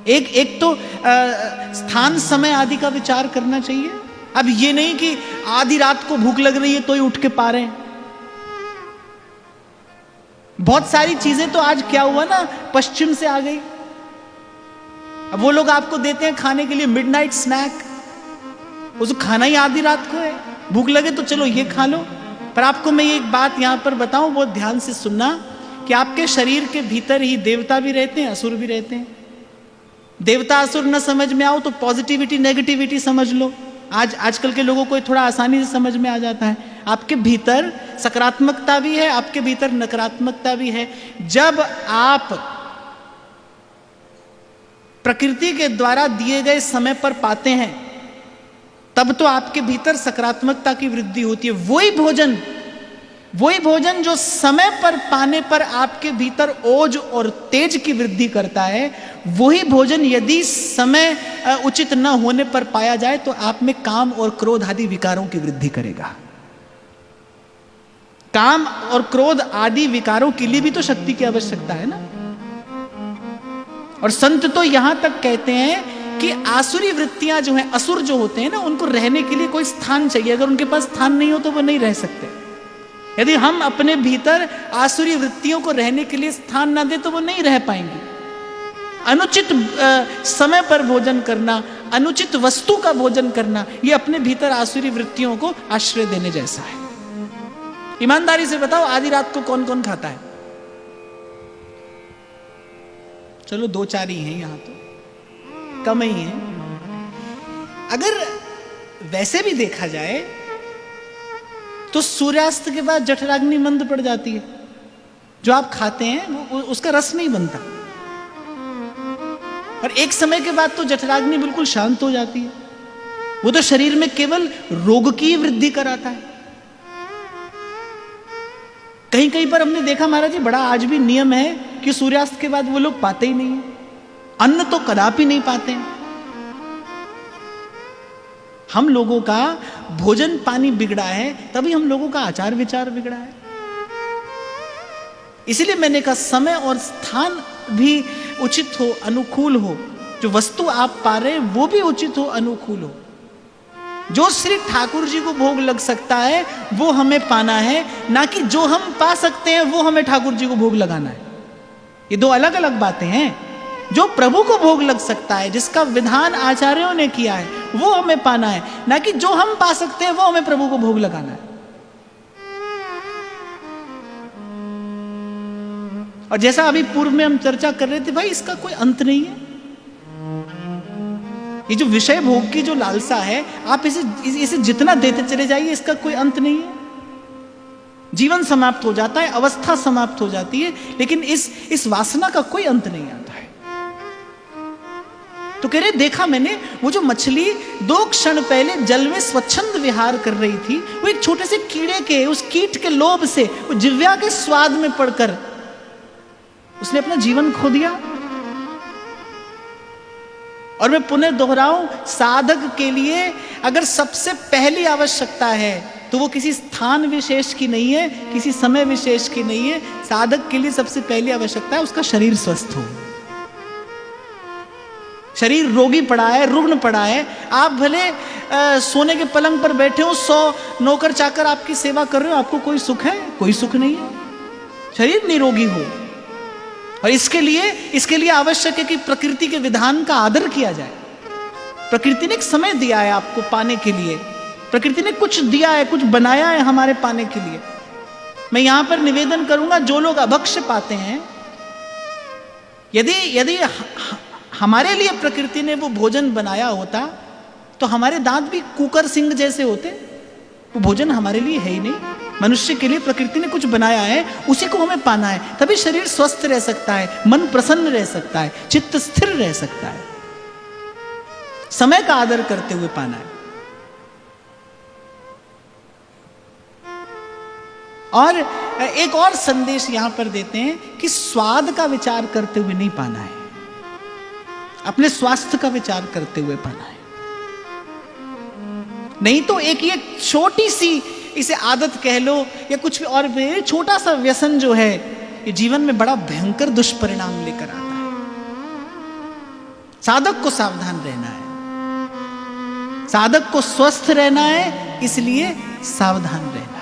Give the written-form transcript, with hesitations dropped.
एक तो स्थान समय आदि का विचार करना चाहिए। अब ये नहीं कि आधी रात को भूख लग रही है तो ही उठ के पा रहे हैं। बहुत सारी चीजें तो आज क्या हुआ ना, पश्चिम से आ गई। अब वो लोग आपको देते हैं खाने के लिए मिडनाइट स्नैक, वो तो खाना ही आधी रात को है। भूख लगे तो चलो ये खा लो। पर आपको मैं ये एक बात यहां पर बताऊं, बहुत ध्यान से सुनना, कि आपके शरीर के भीतर ही देवता भी रहते हैं, असुर भी रहते हैं। देवता असुर न समझ में आओ तो पॉजिटिविटी नेगेटिविटी समझ लो। आजकल के लोगों को थोड़ा आसानी से समझ में आ जाता है। आपके भीतर सकारात्मकता भी है, आपके भीतर नकारात्मकता भी है। जब आप प्रकृति के द्वारा दिए गए समय पर पाते हैं तब तो आपके भीतर सकारात्मकता की वृद्धि होती है। वही भोजन जो समय पर पाने पर आपके भीतर ओज और तेज की वृद्धि करता है, वही भोजन यदि समय उचित न होने पर पाया जाए तो आप में काम और क्रोध आदि विकारों की वृद्धि करेगा। काम और क्रोध आदि विकारों के लिए भी तो शक्ति की आवश्यकता है ना। और संत तो यहां तक कहते हैं कि आसुरी वृत्तियां जो हैं, असुर जो होते हैं ना, उनको रहने के लिए कोई स्थान चाहिए। अगर उनके पास स्थान नहीं हो तो वो नहीं रह सकते। यदि हम अपने भीतर आसुरी वृत्तियों को रहने के लिए स्थान ना दे तो वो नहीं रह पाएंगी। अनुचित समय पर भोजन करना, अनुचित वस्तु का भोजन करना, ये अपने भीतर आसुरी वृत्तियों को आश्रय देने जैसा है। ईमानदारी से बताओ, आधी रात को कौन कौन खाता है? चलो 2-4 ही हैं, यहां तो कम ही हैं। अगर वैसे भी देखा जाए तो सूर्यास्त के बाद जठराग्नि मंद पड़ जाती है। जो आप खाते हैं वो उसका रस नहीं बनता, और एक समय के बाद तो जठराग्नि बिल्कुल शांत हो जाती है। वो तो शरीर में केवल रोग की वृद्धि कराता है। कहीं कहीं पर हमने देखा महाराज जी, बड़ा आज भी नियम है कि सूर्यास्त के बाद वो लोग पाते ही नहीं है, अन्न तो कदापि नहीं पाते हैं। हम लोगों का भोजन पानी बिगड़ा है, तभी हम लोगों का आचार विचार बिगड़ा है। इसीलिए मैंने कहा समय और स्थान भी उचित हो, अनुकूल हो। जो वस्तु आप पा रहे हैं वो भी उचित हो, अनुकूल हो। जो श्री ठाकुर जी को भोग लग सकता है वो हमें पाना है, ना कि जो हम पा सकते हैं वो हमें ठाकुर जी को भोग लगाना है। ये दो अलग अलग बातें हैं। जो प्रभु को भोग लग सकता है, जिसका विधान आचार्यों ने किया है, वो हमें पाना है, ना कि जो हम पा सकते हैं वो हमें प्रभु को भोग लगाना है। और जैसा अभी पूर्व में हम चर्चा कर रहे थे, भाई इसका कोई अंत नहीं है। ये जो विषय भोग की जो लालसा है, आप इसे जितना देते चले जाइए, इसका कोई अंत नहीं है। जीवन समाप्त हो जाता है, अवस्था समाप्त हो जाती है, लेकिन इस वासना का कोई अंत नहीं आता है। तो कह रहे, देखा मैंने वो जो मछली 2 क्षण पहले जल में स्वच्छंद विहार कर रही थी, वो एक छोटे से कीड़े के, उस कीट के लोभ से, वो जिह्वा के स्वाद में पड़कर उसने अपना जीवन खो दिया। और मैं पुनः दोहराऊं, साधक के लिए अगर सबसे पहली आवश्यकता है तो वो किसी स्थान विशेष की नहीं है, किसी समय विशेष की नहीं है। साधक के लिए सबसे पहली आवश्यकता है उसका शरीर स्वस्थ हो। शरीर रोगी पड़ा है, रुग्ण पड़ा है, आप भले सोने के पलंग पर बैठे हो, 100 नौकर चाकर आपकी सेवा कर रहे हो, आपको कोई सुख है? कोई सुख नहीं है। शरीर निरोगी हो। और इसके लिए आवश्यक है कि प्रकृति के विधान का आदर किया जाए। प्रकृति ने एक समय दिया है आपको पाने के लिए, प्रकृति ने कुछ दिया है, कुछ बनाया है हमारे पाने के लिए। मैं यहां पर निवेदन करूंगा, जो लोग अभक्ष्य पाते हैं, यदि हमारे लिए प्रकृति ने वो भोजन बनाया होता तो हमारे दांत भी कुकर सिंह जैसे होते। वो भोजन हमारे लिए है ही नहीं। मनुष्य के लिए प्रकृति ने कुछ बनाया है, उसी को हमें पाना है, तभी शरीर स्वस्थ रह सकता है, मन प्रसन्न रह सकता है, चित्त स्थिर रह सकता है। समय का आदर करते हुए पाना है। और एक और संदेश यहां पर देते हैं कि स्वाद का विचार करते हुए नहीं पाना है, अपने स्वास्थ्य का विचार करते हुए पाना है। नहीं तो एक ये छोटी सी, इसे आदत कह लो या कुछ भी, और छोटा सा व्यसन जो है, ये जीवन में बड़ा भयंकर दुष्परिणाम लेकर आता है। साधक को सावधान रहना है, साधक को स्वस्थ रहना है, इसलिए सावधान रहना है।